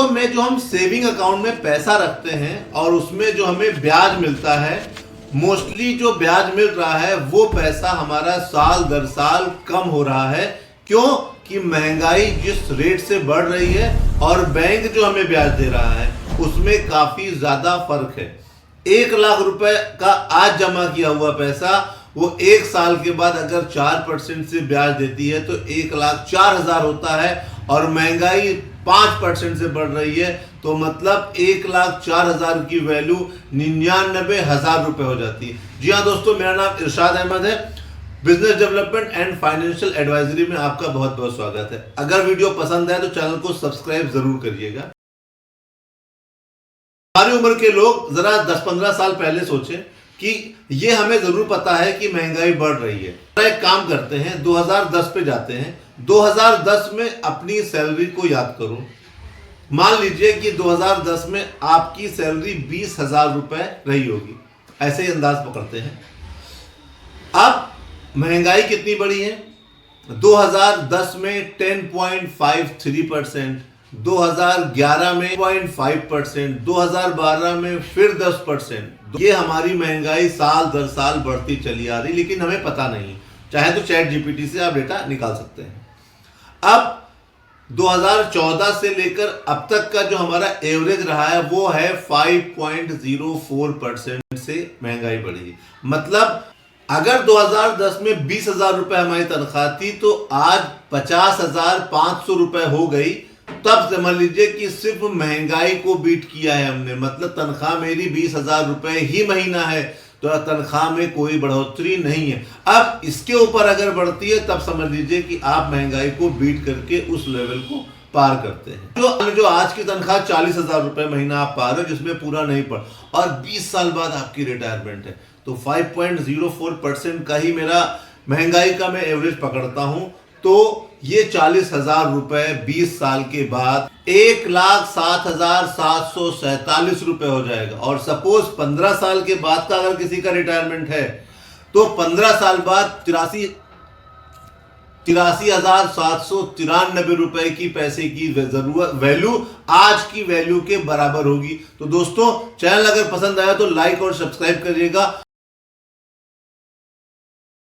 दोस्तों में जो हम सेविंग अकाउंट में पैसा रखते हैं और उसमें जो हमें ब्याज मिलता है, मोस्टली जो ब्याज मिल रहा है वो पैसा हमारा साल दर साल कम हो रहा है। क्यों? कि महंगाई जिस रेट से बढ़ रही है और बैंक जो हमें ब्याज दे रहा है उसमें काफी ज्यादा फर्क है। 1 लाख रुपए का आज जमा किया हुआ पैसा वो 1 साल के बाद अगर 4% से ब्याज देती है तो 1,04,000 होता है, और महंगाई 5% से बढ़ रही है तो मतलब 1,04,000 की वैल्यू 99,000 रुपए हो जाती है। जी हाँ दोस्तों, मेरा नाम इरशाद अहमद है। Business development and financial advisory में आपका बहुत बहुत स्वागत है। अगर वीडियो पसंद है तो चैनल को सब्सक्राइब जरूर करिएगा। हमारी उम्र के लोग जरा 10-15 साल पहले सोचें कि ये हमें जरूर पता है कि महंगाई बढ़ रही है। एक काम करते हैं, 2010 पे जाते हैं। 2010 में अपनी सैलरी को याद करो। मान लीजिए कि 2010 में आपकी सैलरी 20,000 रुपए रही होगी, ऐसे ही अंदाज पकड़ते हैं। अब महंगाई कितनी बढ़ी है? 2010 में 10.53%, 2011 में 0.5%, 2012 में फिर 10%। ये हमारी महंगाई साल दर साल बढ़ती चली आ रही, लेकिन हमें पता नहीं। चाहे तो चैट जीपीटी से आप डेटा निकाल सकते हैं। अब 2014 से लेकर अब तक का जो हमारा एवरेज रहा है वो है 5.04% से महंगाई बढ़ी। मतलब अगर 2010 में 20,000 रुपए हमारी तनख्वाह थी तो आज 50,500 रुपए हो गई। तब समझ लीजिए कि सिर्फ महंगाई को बीट किया है हमने। मतलब तनख्वाह मेरी 20,000 रुपए ही महीना है तो तनख्वाह में कोई बढ़ोतरी नहीं है। अब इसके ऊपर अगर बढ़ती है तब समझ लीजिए कि आप महंगाई को बीट करके उस लेवल को पार करते हैं। जो आज की तनख्वाह 40,000 रुपए महीना आप पा रहे हो, जिसमें पूरा नहीं पड़, और 20 साल बाद आपकी रिटायरमेंट है, तो 5.04% का ही मेरा महंगाई का मैं एवरेज पकड़ता हूं, तो ये 40,000 रुपए 20 साल के बाद 1,07,747 रुपए हो जाएगा। और सपोज 15 साल के बाद का अगर किसी का रिटायरमेंट है तो 15 साल बाद 83,793 रुपए की पैसे की जरूरत वैल्यू आज की वैल्यू के बराबर होगी। तो दोस्तों, चैनल अगर पसंद आया तो लाइक और सब्सक्राइब करिएगा।